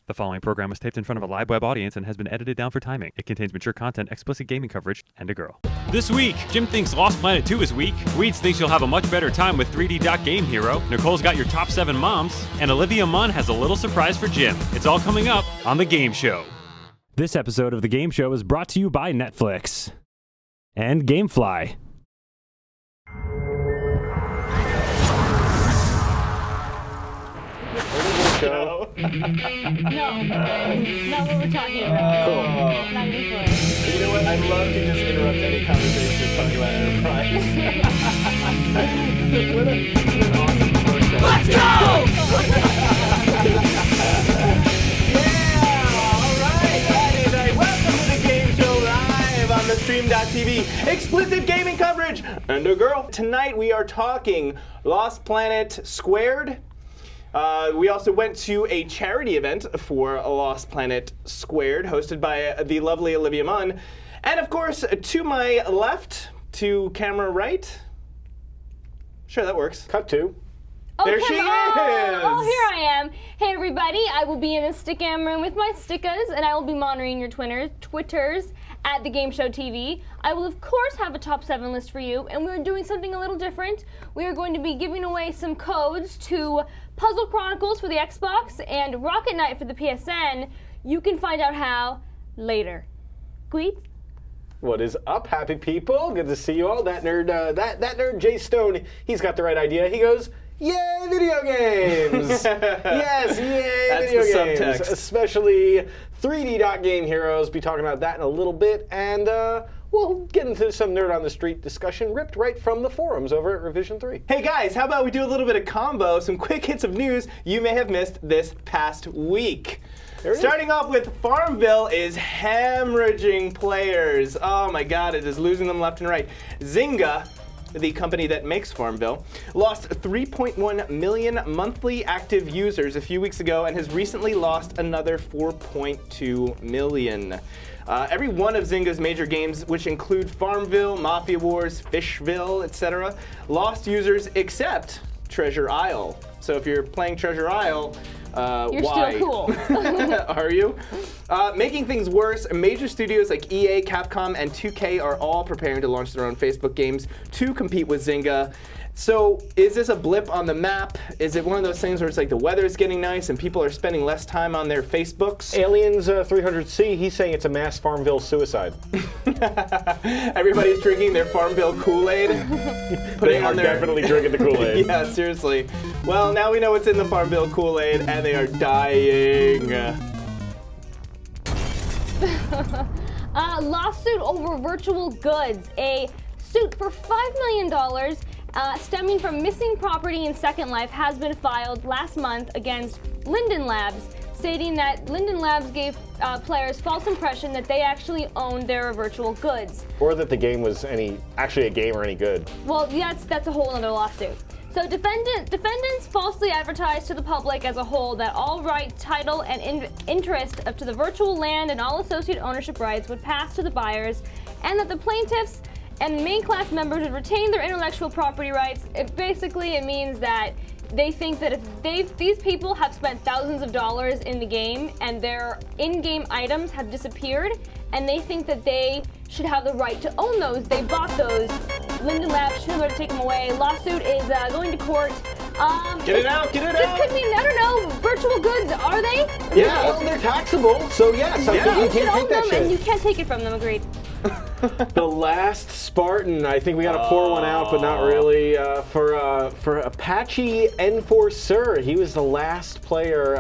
The following program was taped in front of a live web audience and has been edited down for timing. It contains mature content, explicit gaming coverage, and a girl. This week, Jim thinks Lost Planet 2 is weak, Weeds thinks you'll have a much better time with 3D Dot Game Hero, Nicole's got your top 7 moms, and Olivia Munn has a little surprise for Jim. It's all coming up on The Game Show. This episode of The Game Show is brought to you by Netflix and Gamefly. No. No, not what we're talking about. Cool. Not even close. You know what? I'd love to just interrupt any conversation with talking about Enterprise. What an awesome program. Let's go! Yeah! Alright, welcome to the Game Show live on the Stream.tv. Explicit gaming coverage and a girl. Tonight we are talking Lost Planet Squared. We also went to a charity event for Lost Planet Squared, hosted by the lovely Olivia Munn. And of course, to my left, to camera right. Sure, that works. Cut to. Oh, There she is! Oh, here I am. Hey, everybody. I will be in the Stickam room with my stickas, and I will be monitoring your Twitters at The Game Show TV. I will, of course, have a top 7 list for you, and we're doing something a little different. We are going to be giving away some codes to Puzzle Chronicles for the Xbox and Rocket Knight for the PSN. You can find out how later. Gweet? What is up, happy people? Good to see you all. That nerd, that nerd Jay Stone, he's got the right idea. He goes, yay, video games! Yes, yay, That's video the games. subtext. Especially 3D Dot Game Heroes. Be talking about that in a little bit, and we'll get into some nerd on the street discussion ripped right from the forums over at Revision 3. Hey guys, how about we do a little bit of combo, some quick hits of news you may have missed this past week. Starting off with Farmville is hemorrhaging players. Oh my god, it is losing them left and right. Zynga, the company that makes Farmville, lost 3.1 million monthly active users a few weeks ago and has recently lost another 4.2 million. Every one of Zynga's major games, which include Farmville, Mafia Wars, Fishville, etc., lost users except Treasure Isle. So if you're playing Treasure Isle, You're why? still cool. Are you? Making things worse, major studios like EA, Capcom, and 2K are all preparing to launch their own Facebook games to compete with Zynga. So is this a blip on the map? Is it one of those things where it's like the weather's getting nice and people are spending less time on their Facebooks? Aliens 300C, he's saying it's a mass Farmville suicide. Everybody's drinking their Farmville Kool-Aid. They are definitely drinking the Kool-Aid. Yeah, seriously. Well, now we know what's in the Farmville Kool-Aid, and they are dying. Lawsuit over virtual goods. A suit for $5 million stemming from missing property in Second Life has been filed last month against Linden Labs, stating that Linden Labs gave players false impression that they actually owned their virtual goods. Or that the game was actually a game or any good. Well, that's a whole other lawsuit. So defendants falsely advertised to the public as a whole that all right, title, and interest to the virtual land and all associated ownership rights would pass to the buyers, and that the plaintiffs and main class members would retain their intellectual property rights. It means that they think that if these people have spent thousands of dollars in the game and their in-game items have disappeared, and they think that they should have the right to own those. They bought those. Linden Labs should have to take them away. Lawsuit is going to court. Get it out, get it this out! could mean, I don't know, virtual goods, are they? Yeah, well, they're taxable, so yes, I think You you should can't own take that them and you shit. can't take it from them, agreed. The Last Spartan. I think we gotta pour one out, but not really. For Apache Enforcer, he was the last player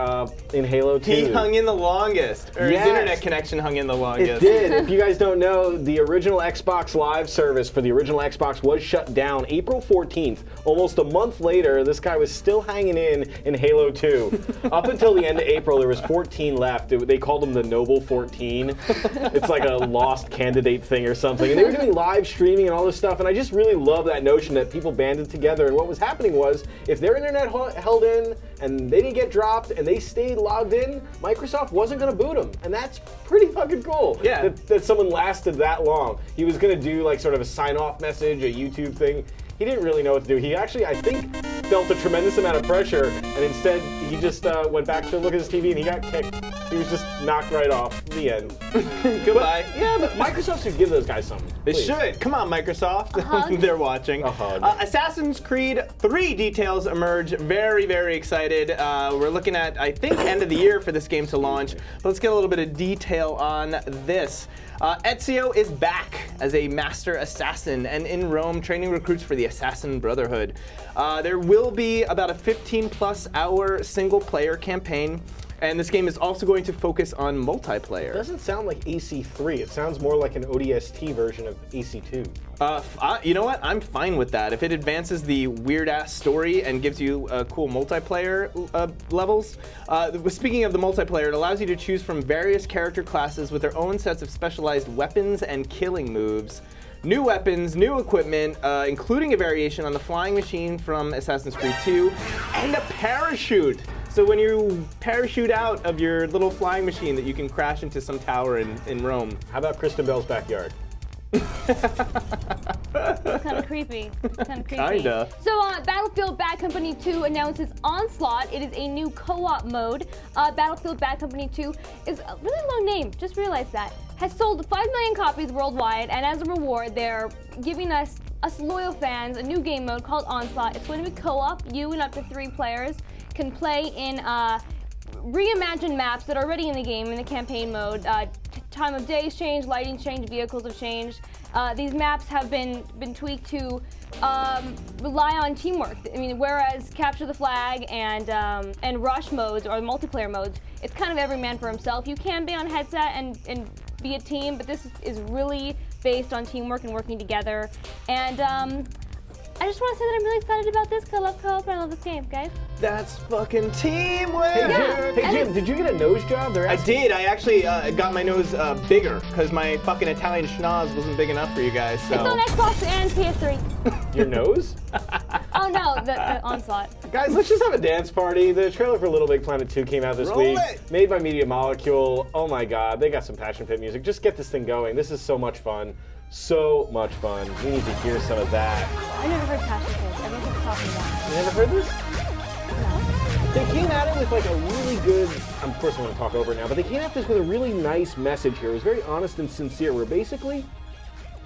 in Halo 2. He hung in the longest, or Yes. his internet connection hung in the It longest. did. If you guys don't know, the original Xbox Live service for the original Xbox was shut down April 14th. Almost a month later, this guy was still hanging in Halo 2. Up until the end of April, there was 14 left. They called them the Noble 14. It's like a lost candidate thing or something. And they were doing live streaming and all this stuff, and I just really love that notion that people banded together. And what was happening was, if their internet held in and they didn't get dropped and they stayed logged in, Microsoft wasn't going to boot them. And that's pretty fucking cool. Yeah. That someone lasted that long. He was going to do like sort of a sign-off message, a YouTube thing. he didn't really know what to do. He actually, I think, felt a tremendous amount of pressure, and instead he just went back to look at his TV and he got kicked. He was just knocked right off. The end. Goodbye. But Microsoft should give those guys something. They please. should. Come on, Microsoft. A hug. They're watching. A hug. Assassin's Creed 3 details emerge. Very, very excited. We're looking at, I think, end of the year for this game to launch. But let's get a little bit of detail on this. Ezio is back as a master assassin and in Rome training recruits for the Assassin Brotherhood. There will be about a 15+ hour single player campaign. And this game is also going to focus on multiplayer. It doesn't sound like AC3. It sounds more like an ODST version of AC2. You know what? I'm fine with that. If it advances the weird-ass story and gives you cool multiplayer levels. Speaking of the multiplayer, it allows you to choose from various character classes with their own sets of specialized weapons and killing moves. New weapons, new equipment, including a variation on the flying machine from Assassin's Creed 2, and a parachute. So when you parachute out of your little flying machine that you can crash into some tower in Rome. How about Kristen Bell's backyard? Kind of creepy. Kinda. So, Battlefield Bad Company 2 announces Onslaught. It is a new co-op mode. Battlefield Bad Company 2 is a really long name. Just realized that. Has sold 5 million copies worldwide, and as a reward, they're giving us loyal fans a new game mode called Onslaught. It's going to be co-op. You and up to 3 players can play in reimagined maps that are already in the game in the campaign mode. Time of day has changed, lighting changed, vehicles have changed. These maps have been tweaked to rely on teamwork. I mean, whereas Capture the Flag and Rush modes or multiplayer modes, it's kind of every man for himself. You can be on a headset and be a team, but this is really based on teamwork and working together. And I just want to say that I'm really excited about this because I love co-op and I love this game, guys. That's fucking teamwork! Hey Jim, did you get a nose job? I did. I actually got my nose bigger because my fucking Italian schnoz wasn't big enough for you guys. So. It's on Xbox and PS3. Your nose? Oh no, the Onslaught. Guys, let's just have a dance party. The trailer for Little Big Planet 2 came out this Roll week. it. Made by Media Molecule. Oh my god, they got some Passion Pit music. Just get this thing going. This is so much fun. So much fun. We need to hear some of that. I never heard Passion Pit. Everyone's talking about You never heard this? it. No. They came at it with like a really good, of course I want to talk over it now, but they came at this with a really nice message here. It was very honest and sincere, where basically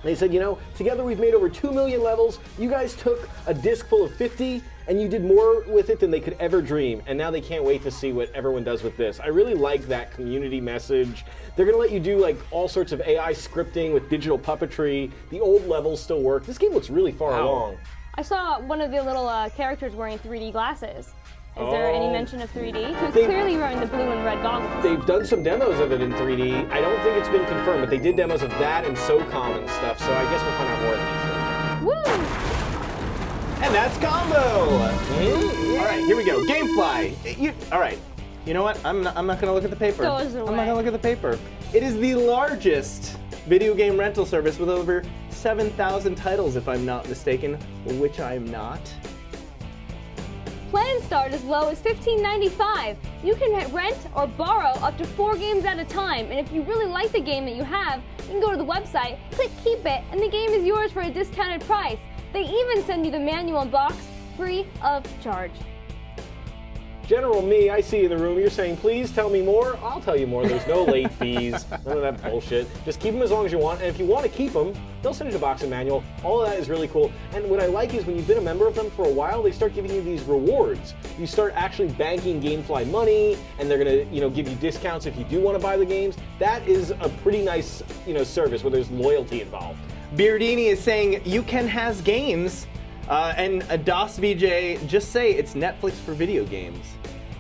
they said, you know, together we've made over 2 million levels. You guys took a disc full of 50 and you did more with it than they could ever dream. And now they can't wait to see what everyone does with this. I really like that community message. They're gonna let you do like all sorts of AI scripting with digital puppetry. The old levels still work. This game looks really far along. I saw one of the little characters wearing 3D glasses. Is there any mention of 3D? He was They- clearly wearing the blue and red goggles. They've done some demos of it in 3D. I don't think it's been confirmed, but they did demos of that and SOCOM and stuff, so I guess we'll find out more of Woo! And that's combo! All right, here we go. Gamefly. All right. You know what? I'm not going to look at the paper. Goes I'm away. not going to look at the paper. It is the largest video game rental service with over 7,000 titles, if I'm not mistaken, which I'm not. Plans start as low as $15.95. You can rent or borrow up to 4 games at a time, and if you really like the game that you have, you can go to the website, click Keep It, and the game is yours for a discounted price. They even send you the manual box free of charge. General Me, I see you in the room. You're saying, please tell me more. I'll tell you more. There's no late fees. None of that bullshit. Just keep them as long as you want. And if you want to keep them, they'll send you the box and manual. All of that is really cool. And what I like is when you've been a member of them for a while, they start giving you these rewards. You start actually banking Gamefly money, and they're gonna, give you discounts if you do want to buy the games. That is a pretty nice, service where there's loyalty involved. Beardini is saying you can has games, and a DOS VJ just say it's Netflix for video games.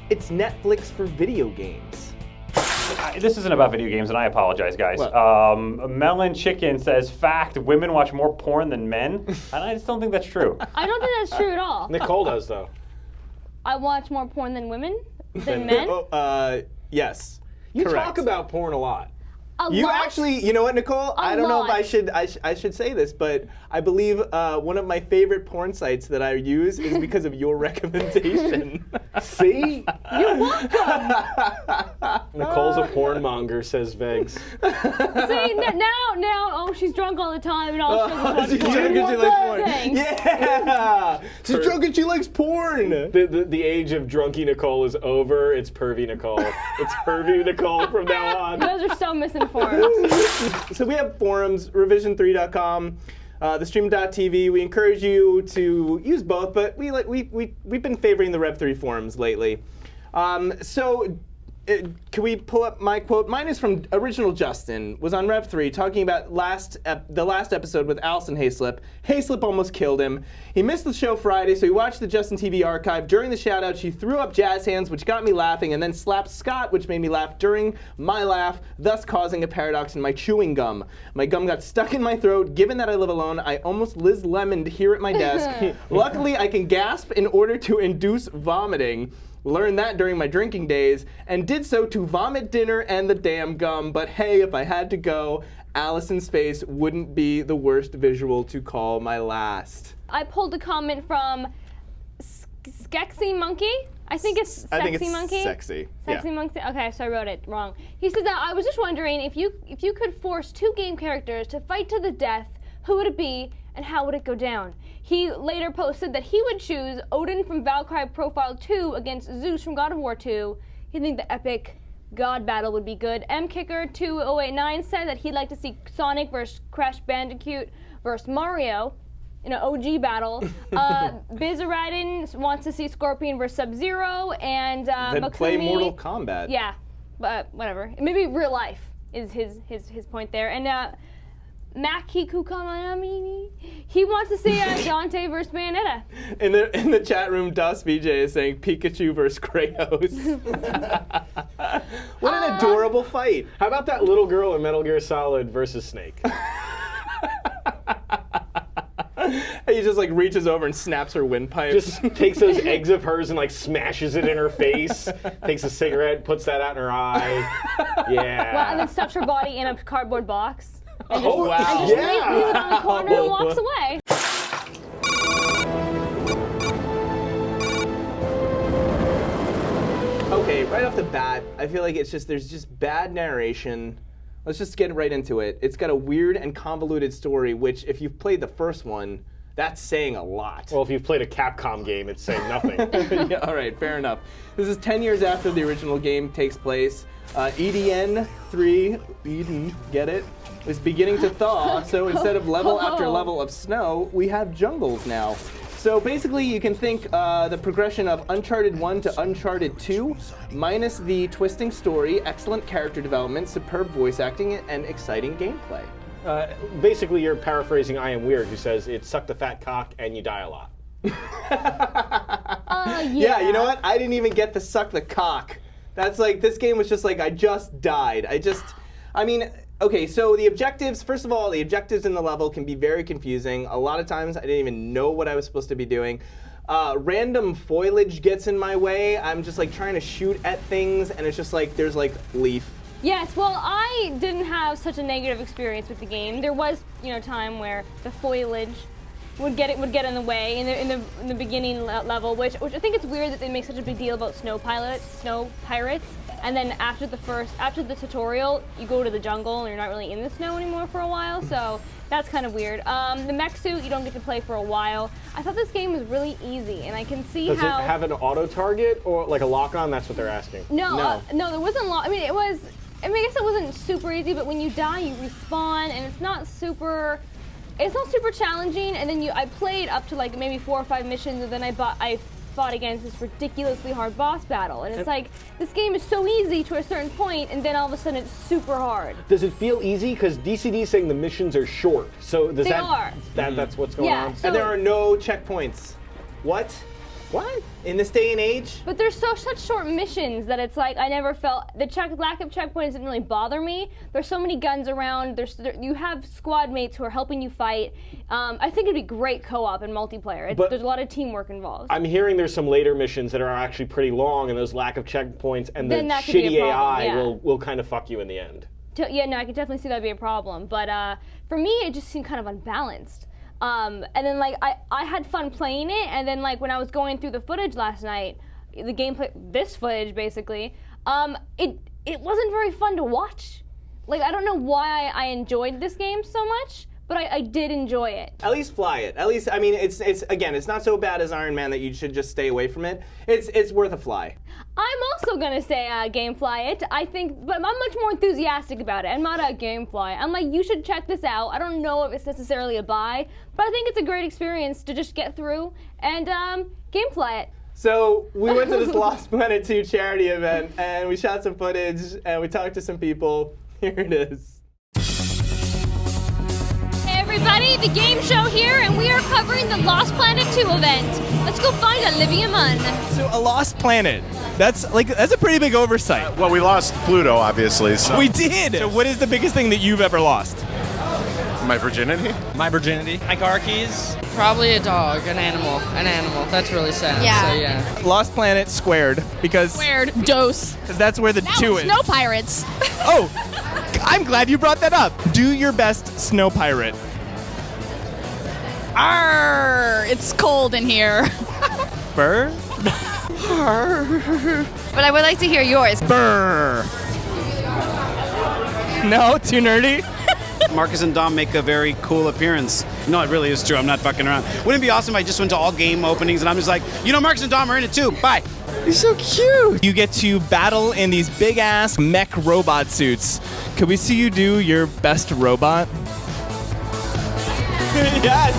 It's Netflix for video games. This isn't about video games, and I apologize, guys. Melon Chicken says, fact, women watch more porn than men. And I just don't think that's true. I don't think that's true at all. Nikole does, though. I watch more porn than women? Than men? Yes. You Correct. talk about porn a lot. A You lot? actually, you know what, Nikole? I don't know if lot. I should say this, but I believe one of my favorite porn sites that I use is because of your recommendation. See? You're welcome. Nicole's a porn monger, says Vegs. See, now, oh, she's drunk all the time, and all she does is She's watch drunk and she likes porn. Thanks. Yeah! She's drunk and she likes porn! The age of drunky Nikole is over. It's pervy Nikole. It's pervy Nikole from now on. You guys are so misinformed. So we have forums, revision3.com, thestream.tv. We encourage you to use both, but we've been favoring the Rev3 forums lately. Can we pull up my quote? Mine is from Original Justin, was on Rev3 talking about the last episode with Allison Hayslip. Hayslip almost killed him. He missed the show Friday, so he watched the Justin TV archive. During the shout-out, she threw up jazz hands, which got me laughing, and then slapped Scott, which made me laugh during my laugh, thus causing a paradox in my chewing gum. My gum got stuck in my throat. Given that I live alone, I almost Liz Lemoned here at my desk. Luckily, I can gasp in order to induce vomiting. Learned that during my drinking days, and did so to vomit dinner and the damn gum. But hey, if I had to go, Allison's face wouldn't be the worst visual to call my last. I pulled a comment from Skexy Monkey. I think it's Sexy Monkey. Sexy. Sexy Yeah. Monkey. Okay, so I wrote it wrong. He says that I was just wondering if you could force two game characters to fight to the death, who would it be and how would it go down? He later posted that he would choose Odin from Valkyrie Profile 2 against Zeus from God of War 2. He think the epic God battle would be good. MKicker2089 said that he'd like to see Sonic versus Crash Bandicoot versus Mario in an OG battle. Bizaradin wants to see Scorpion versus Sub-Zero, and Then play Mortal Kombat. Yeah, but whatever. Maybe real life is his point there. And Makiku Kamanami, he wants to see Dante versus Bayonetta. In the chat room, Das VJ is saying Pikachu versus Kratos. What an adorable fight. How about that little girl in Metal Gear Solid versus Snake? He just like reaches over and snaps her windpipe. Just takes those eggs of hers and like smashes it in her face. Takes a cigarette, puts that out in her eye. Yeah. Well, and then stuffs her body in a cardboard box. And just, Oh, wow. and just leaves it on the corner and walks away. Okay, right off the bat, I feel like there's just bad narration. Let's just get right into it. It's got a weird and convoluted story, which if you've played the first one, that's saying a lot. Well, if you've played a Capcom game, it's saying nothing. Yeah, all right, fair enough. This is 10 years after the original game takes place. EDN 3, Eden, get it? Is beginning to thaw, so instead of level after level of snow, we have jungles now. So basically, you can think the progression of Uncharted 1 to Uncharted 2, minus the twisting story, excellent character development, superb voice acting, and exciting gameplay. Basically, you're paraphrasing I Am Weird, who says it's suck the fat cock and you die a lot. Yeah, you know what? I didn't even get to suck the cock. That's like, this game was just like, I just died. Okay, so the objectives, first of all, the objectives in the level can be very confusing. A lot of times I didn't even know what I was supposed to be doing. Random foliage gets in my way. I'm just like trying to shoot at things and it's just like, there's like leaf. Yes, well, I didn't have such a negative experience with the game. There was, time where the foliage would get in the way in the beginning level, which I think it's weird that they make such a big deal about snow pirates, and then after the tutorial, you go to the jungle and you're not really in the snow anymore for a while, so that's kind of weird. The mech suit you don't get to play for a while. I thought this game was really easy, and I can see Does how. it have an auto target or like a lock on? That's what they're asking. No, there wasn't I mean, I guess it wasn't super easy, but when you die, you respawn, and it's not super challenging. And then I played up to like maybe 4 or 5 missions, and then I fought against this ridiculously hard boss battle. And it's like, this game is so easy to a certain point, and then all of a sudden it's super hard. Does it feel easy? Because DCD is saying the missions are short. So does They are. That's what's going on? So, And there are no checkpoints. What? What? In this day and age? But there's such short missions that it's like I never felt lack of checkpoints didn't really bother me. There's so many guns around. You have squad mates who are helping you fight. I think it'd be great co-op and multiplayer. There's a lot of teamwork involved. I'm hearing there's some later missions that are actually pretty long, and those lack of checkpoints and the Then that could be shitty a problem, AI yeah. will kind of fuck you in the end. Yeah, no, I could definitely see that be a problem. But for me, it just seemed kind of unbalanced. And then I had fun playing it, and then when I was going through the footage last night, the gameplay, this footage basically, it it wasn't very fun to watch. Like, I don't know why I enjoyed this game so much, but I did enjoy it. At least fly it. At least, I mean, it's again, it's not so bad as Iron Man that you should just stay away from it. It's worth a fly. I'm also gonna say Gamefly it. I think, but I'm much more enthusiastic about it. I'm not a Gamefly. I'm like, you should check this out. I don't know if it's necessarily a buy, but I think it's a great experience to just get through and Gamefly it. So we went to this Lost Planet 2 charity event, and we shot some footage, and we talked to some people. Here it is. Hey everybody, the game show here, and we are covering the Lost Planet 2 event. Let's go find Olivia Munn. So a lost planet. That's a pretty big oversight. Well, we lost Pluto, obviously. So. We did. So what is the biggest thing that you've ever lost? My virginity? My virginity. My car keys. Probably a dog, an animal. That's really sad. Yeah. So yeah. Lost planet squared because Squared. Dose. that's where the That 2 was is. Snow Pirates. Oh, I'm glad you brought that up. Do your best snow pirate. Arr, it's cold in here. Burr. But I would like to hear yours. Burr. No, too nerdy. Marcus and Dom make a very cool appearance. No, it really is true. I'm not fucking around. Wouldn't it be awesome if I just went to all game openings and I'm just like, Marcus and Dom are in it too. Bye. He's so cute. You get to battle in these big ass mech robot suits. Could we see you do your best robot? Yes.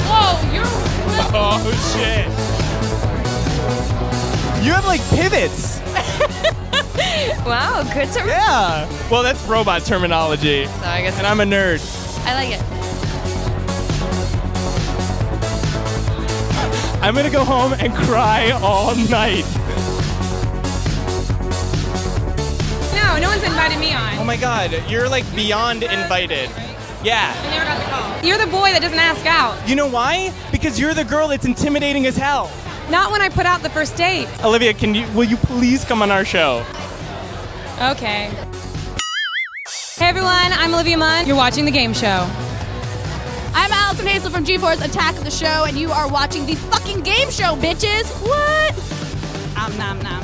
Whoa, you're Oh shit. You have like pivots. wow, good to Yeah. Well, that's robot terminology. So I guess And I'm a nerd. I like it. I'm gonna go home and cry all night. No one's invited me on. Oh my god, you're like beyond invited. Yeah. I never got the call. You're the boy that doesn't ask out. You know why? Because you're the girl that's intimidating as hell. Not when I put out the first date. Olivia, will you please come on our show? Okay. Hey everyone, I'm Olivia Munn. You're watching The Game Show. I'm Allison Hazel from GeForce Attack of the Show, and you are watching the fucking game show, bitches. What? Nom nom.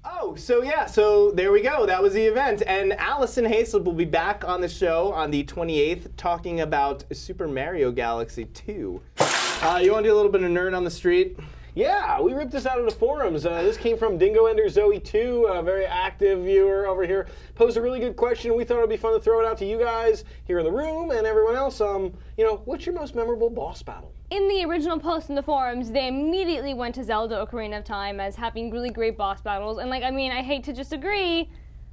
Oh, so there we go. That was the event. And Allison Haslip will be back on the show on the 28th talking about Super Mario Galaxy 2. You want to do a little bit of nerd on the street? Yeah, we ripped this out of the forums. This came from Dingo Ender Zoe 2, a very active viewer over here. Posed a really good question. We thought it would be fun to throw it out to you guys here in the room and everyone else. What's your most memorable boss battle? In the original post in the forums, they immediately went to Zelda Ocarina of Time as having really great boss battles. And I hate to just agree,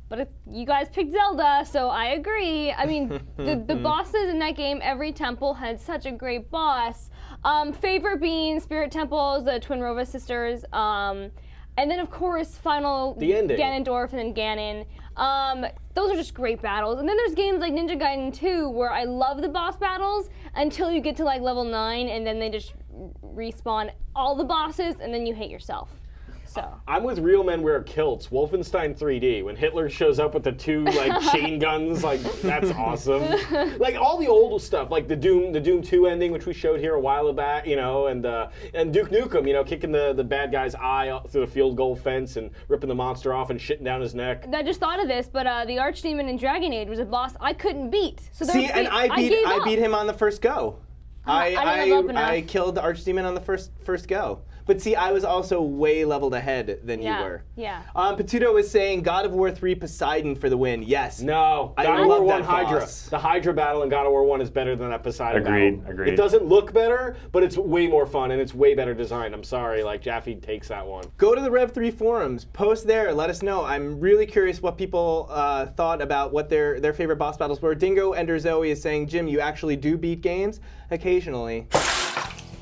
but if you guys picked Zelda, so I agree. I mean, the bosses in that game, every temple had such a great boss. Favorite being Spirit Temples, the Twin Rova sisters, and then of course The ending. Ganondorf and then Ganon. Those are just great battles. And then there's games like Ninja Gaiden 2 where I love the boss battles until you get to like level 9 and then they just respawn all the bosses and then you hate yourself. So I'm with Real Men Wear Kilts, Wolfenstein 3D. When Hitler shows up with the 2 chain guns, that's awesome. All the old stuff, like the Doom 2 ending, which we showed here a while back, and Duke Nukem, kicking the bad guy's eye up through the field goal fence and ripping the monster off and shitting down his neck. I just thought of this, but the Archdemon in Dragon Age was a boss I couldn't beat. So I beat him on the first go. I killed the Archdemon on the first go. But see, I was also way leveled ahead than you were. Yeah. Patuto was saying God of War 3 Poseidon for the win. Yes. No, I God of War love 1 that Hydra. boss. The Hydra battle in God of War 1 is better than that Poseidon Agreed, battle. agreed. It doesn't look better, but it's way more fun and it's way better designed. I'm sorry, Jaffe takes that one. Go to the Rev3 forums, post there, let us know. I'm really curious what people thought about what their favorite boss battles were. Dingo Ender Zoe is saying, Jim, you actually do beat games? Occasionally.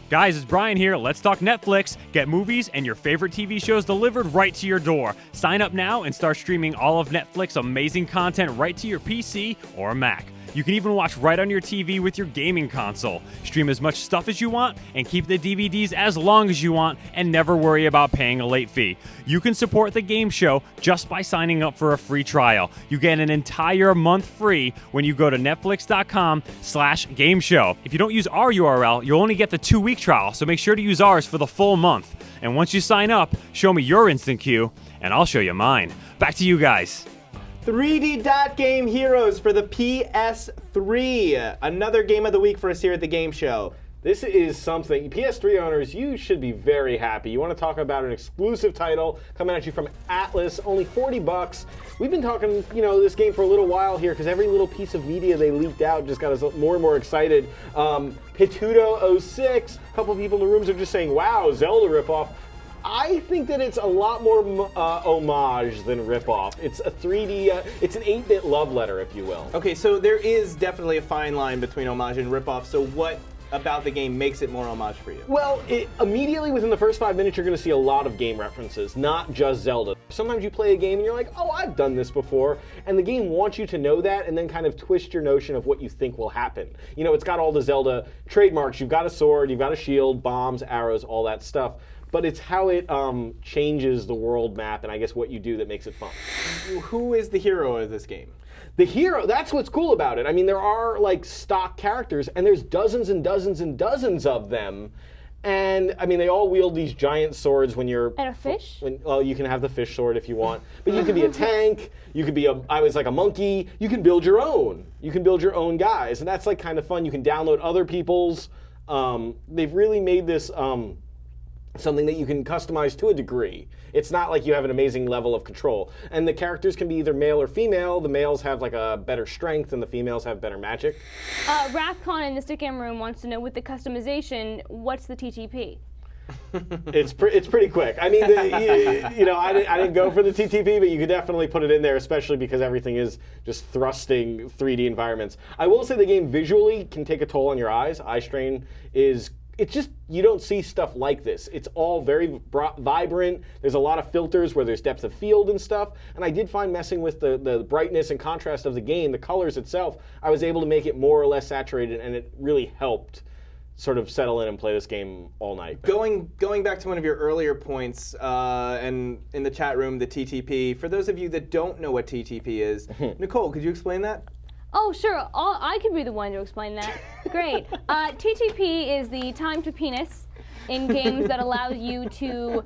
Guys, it's Brian here. Let's talk Netflix. Get movies and your favorite TV shows delivered right to your door. Sign up now and start streaming all of Netflix's amazing content right to your PC or Mac. You can even watch right on your TV with your gaming console. Stream as much stuff as you want and keep the DVDs as long as you want and never worry about paying a late fee. You can support the game show just by signing up for a free trial. You get an entire month free when you go to netflix.com/gameshow. If you don't use our URL, you'll only get the 2-week trial, so make sure to use ours for the full month. And once you sign up, show me your instant queue, and I'll show you mine. Back to you guys. 3D Dot Game Heroes for the PS3. Another game of the week for us here at the game show. This is something, PS3 owners, you should be very happy. You want to talk about an exclusive title coming at you from Atlas, only $40. We've been talking, this game for a little while here because every little piece of media they leaked out just got us more and more excited. Pitudo 06, a couple people in the rooms are just saying, wow, Zelda ripoff. I think that it's a lot more homage than ripoff. It's a 3D, it's an 8-bit love letter, if you will. Okay, so there is definitely a fine line between homage and ripoff, so what about the game makes it more homage for you? Well, immediately within the first 5 minutes, you're going to see a lot of game references, not just Zelda. Sometimes you play a game and you're like, oh, I've done this before, and the game wants you to know that and then kind of twist your notion of what you think will happen. It's got all the Zelda trademarks. You've got a sword, you've got a shield, bombs, arrows, all that stuff. But it's how it changes the world map and I guess what you do that makes it fun. Who is the hero of this game? The hero, that's what's cool about it. I mean, there are like stock characters and there's dozens and dozens and dozens of them. And I mean, they all wield these giant swords when you're... And a fish? Well, you can have the fish sword if you want. But you can be a tank, you could be I was like a monkey, you can build your own. You can build your own guys. And that's like kind of fun. You can download other people's. They've really made this... something that you can customize to a degree. It's not like you have an amazing level of control. And the characters can be either male or female. The males have like a better strength and the females have better magic. Rathcon in the Stick Game Room wants to know, with the customization, what's the TTP? It's pretty quick. I mean, I didn't go for the TTP, but you could definitely put it in there, especially because everything is just thrusting 3D environments. I will say the game visually can take a toll on your eyes. Eye strain is... It's just, you don't see stuff like this. It's all very vibrant. There's a lot of filters where there's depth of field and stuff. And I did find messing with the brightness and contrast of the game, the colors itself, I was able to make it more or less saturated, and it really helped sort of settle in and play this game all night. Going back to one of your earlier points, and in the chat room, the TTP, for those of you that don't know what TTP is, Nikole, could you explain that? Oh, sure. I could be the one to explain that. Great. TTP is the time to penis in games that allow you to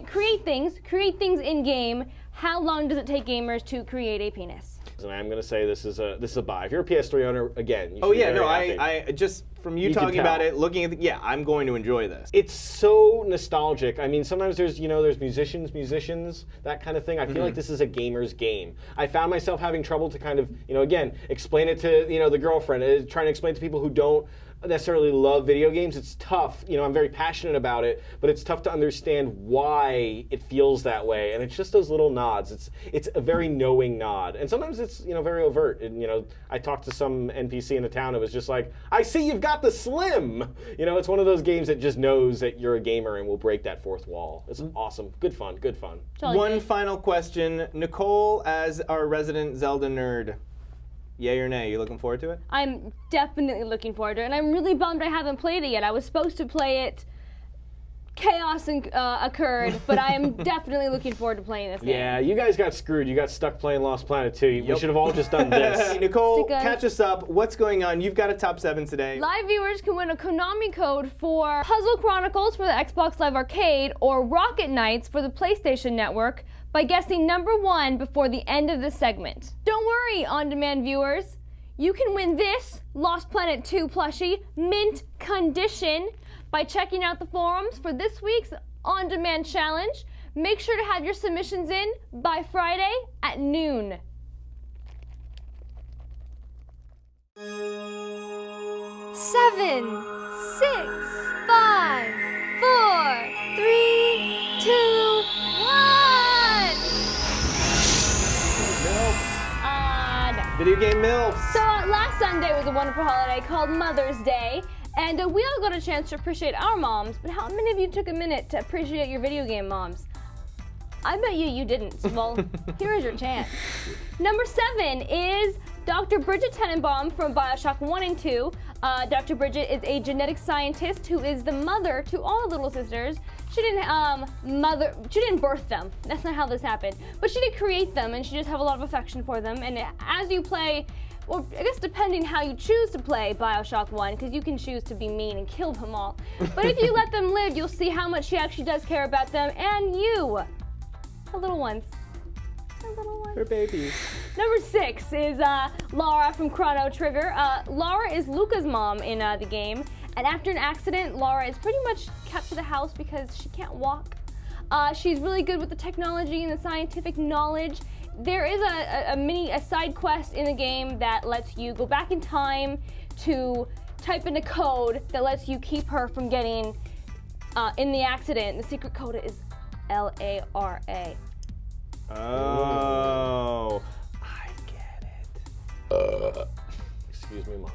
create things in game. How long does it take gamers to create a penis? And I'm going to say this is a buy. If you're a PS3 owner, again, you should be very happy. I just from you talking about it, looking at I'm going to enjoy this. It's so nostalgic. I mean, sometimes there's musicians, that kind of thing. I feel like this is a gamer's game. I found myself having trouble to kind of, again, explain it to, the girlfriend, trying to explain to people who don't necessarily love video games. It's tough. I'm very passionate about it, but it's tough to understand why it feels that way. And it's just those little nods. It's a very knowing nod. And sometimes it's, very overt. And, I talked to some NPC in the town. It was just like, I see you've got the Slim. It's one of those games that just knows that you're a gamer and will break that fourth wall. It's awesome. Good fun. Good fun. One final question. Nikole, as our resident Zelda nerd, yay or nay? You looking forward to it? I'm definitely looking forward to it, and I'm really bummed I haven't played it yet. I was supposed to play it. Chaos occurred, but I am definitely looking forward to playing this game. Yeah, you guys got screwed. You got stuck playing Lost Planet 2. We should have all just done this. Nikole, catch us up. What's going on? You've got a top 7 today. Live viewers can win a Konami code for Puzzle Chronicles for the Xbox Live Arcade or Rocket Knights for the PlayStation Network by guessing number 1 before the end of this segment. Don't worry, on-demand viewers. You can win this Lost Planet 2 plushie, mint condition, by checking out the forums for this week's on-demand challenge. Make sure to have your submissions in by Friday at noon. 7, 6, 5, 4, 3, 2, 1. Video game MILFs. So last Sunday was a wonderful holiday called Mother's Day. And we all got a chance to appreciate our moms, but how many of you took a minute to appreciate your video game moms? I bet you didn't. Well, here is your chance. Number 7 is Dr. Bridget Tenenbaum from Bioshock 1 and 2. Dr. Bridget is a genetic scientist who is the mother to all the little sisters. She didn't birth them. That's not how this happened. But she did create them, and she just have a lot of affection for them. And as you play, well, I guess depending how you choose to play Bioshock 1, because you can choose to be mean and kill them all. But if you let them live, you'll see how much she actually does care about them and you. The little ones. Her babies. Number 6 is Lara from Chrono Trigger. Lara is Luca's mom in the game, and after an accident, Lara is pretty much kept to the house because she can't walk. She's really good with the technology and the scientific knowledge. There is a side quest in the game that lets you go back in time to type in a code that lets you keep her from getting in the accident. The secret code is LARA. Oh, I get it. Excuse me, Mom.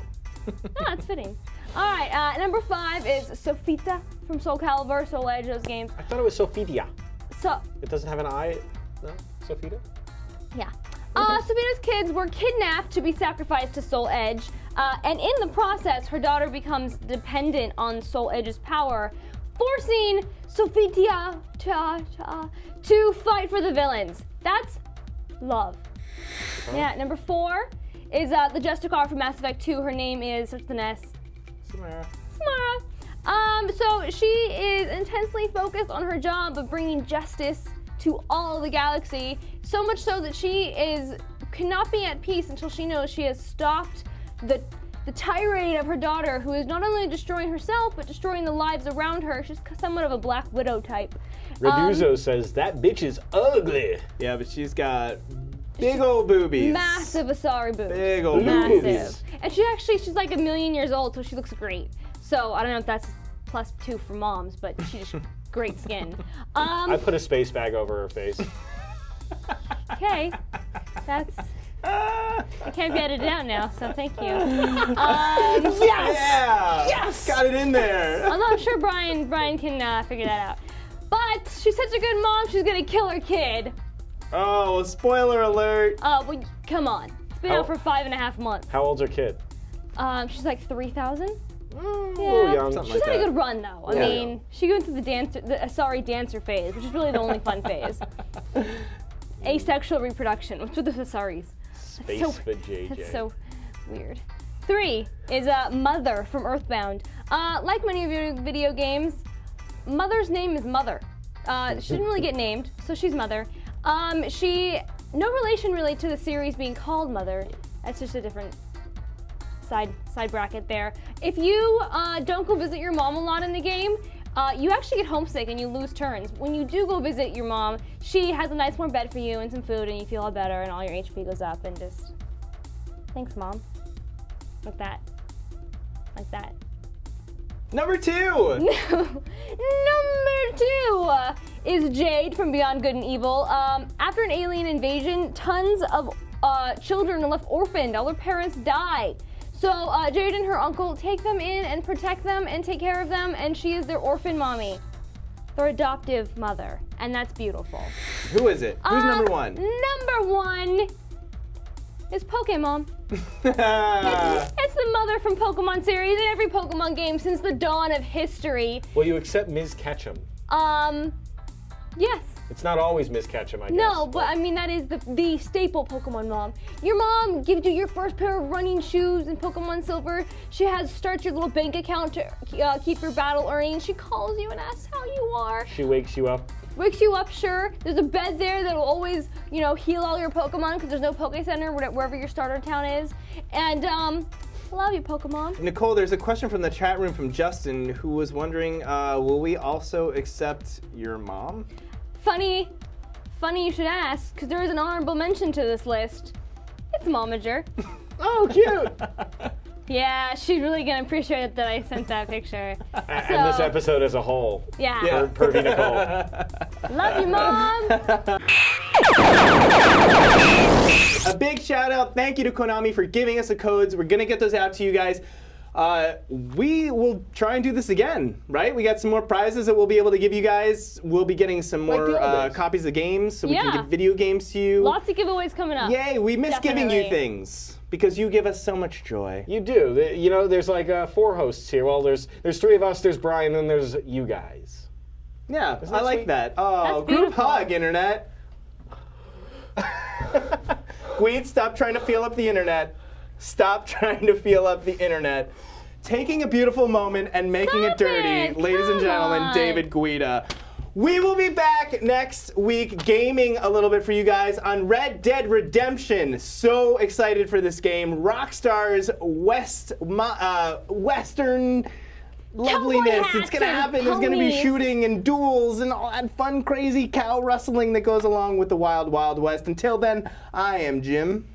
Ah, it's fitting. All right, number 5 is Sophita from Soul Calibur, Soul Edge, those games. I thought it was Sophia. So. It doesn't have an I? No? Sophita? Yeah. Sophita's kids were kidnapped to be sacrificed to Soul Edge, and in the process, her daughter becomes dependent on Soul Edge's power, forcing Sophia to fight for the villains. That's love. Yeah, number 4 is the Justicar from Mass Effect 2. Her name is, what's the S? Samara. So she is intensely focused on her job of bringing justice to all the galaxy, so much so that she cannot be at peace until she knows she has stopped the tirade of her daughter, who is not only destroying herself, but destroying the lives around her. She's somewhat of a Black Widow type. Reduzo says, that bitch is ugly. Yeah, but she's got big old boobies. Massive Asari boobs. Big old Massive. boobies. And she's like 1,000,000 years old, so she looks great. So I don't know if that's +2 for moms, but she's just great skin. I put a space bag over her face. Okay, that's. I can't be edited out now, so thank you. Yes! Yeah! Yes! Got it in there. Although I'm sure Brian can figure that out. But she's such a good mom, she's gonna kill her kid. Oh, spoiler alert. Well, come on. It's been out for 5.5 months. How old's her kid? She's like 3,000. Yeah, young. She's had a good run though. I mean, she went through the Asari dancer phase, which is really the only fun phase. Asexual reproduction. What's with the Asaris? Space for JJ. That's so weird. 3 is Mother from Earthbound. Like many of your video games, Mother's name is Mother. She didn't really get named, so she's Mother. No relation really to the series being called Mother. That's just a different side bracket there. If you don't go visit your mom a lot in the game, you actually get homesick and you lose turns. When you do go visit your mom, she has a nice warm bed for you and some food, and you feel all better and all your HP goes up, and just, thanks, Mom. Like that. Like that. Number 2! Number 2 is Jade from Beyond Good and Evil. After an alien invasion, tons of children are left orphaned. All their parents die. So Jade and her uncle take them in and protect them and take care of them, and she is their orphan mommy, their adoptive mother, and that's beautiful. Who is it? Who's number 1? Number 1 is Pokemon. It's the mother from Pokemon series in every Pokemon game since the dawn of history. Will you accept Ms. Ketchum? Yes. It's not always Ms. Ketchum, I guess. No, but I mean, that is the staple Pokemon mom. Your mom gives you your first pair of running shoes in Pokemon Silver. She starts your little bank account to keep your battle earnings. She calls you and asks how you are. She wakes you up. Wakes you up, sure. There's a bed there that'll always, heal all your Pokemon because there's no Poke Center wherever your starter town is. And, love you, Pokemon. Nikole, there's a question from the chat room from Justin, who was wondering, will we also accept your mom? Funny you should ask, because there is an honorable mention to this list. It's Momager. Oh, cute! Yeah, she's really gonna appreciate that I sent that picture. And this episode as a whole. Yeah. Pervy Nikole. Love you, Mom! A big shout out, thank you to Konami for giving us the codes. We're gonna get those out to you guys. we will try and do this again, right? We got some more prizes that we'll be able to give you guys. We'll be getting some Like more the others. copies of games, so we can Yeah. give video games to you. Lots of giveaways coming up. Yay, we miss giving you Definitely. things because you give us so much joy. You do. You know, there's like 4 hosts here. Well, there's 3 of us. There's Brian, and there's you guys. Yeah, Isn't I that like sweet? that. Oh, That's group beautiful. hug, internet. Gweed, stop trying to feel up the internet. Stop trying to feel up the internet. Taking a beautiful moment and making it Stop dirty, it, ladies and come gentlemen, on. David Guida. We will be back next week gaming a little bit for you guys on Red Dead Redemption. So excited for this game. Rockstar's Western loveliness. hats It's going to and happen. There's going to be ponies. shooting and duels and all that fun, crazy cow rustling that goes along with the Wild Wild West. Until then, I am Jim.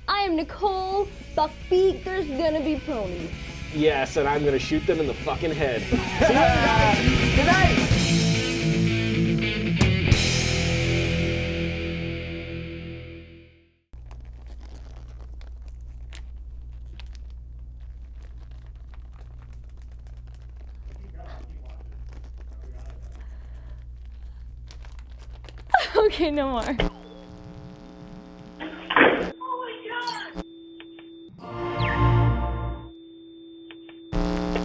I am Nikole. Buckbeak, there's gonna be ponies. Yes, and I'm gonna shoot them in the fucking head. See you guys. Good night. Okay, no more.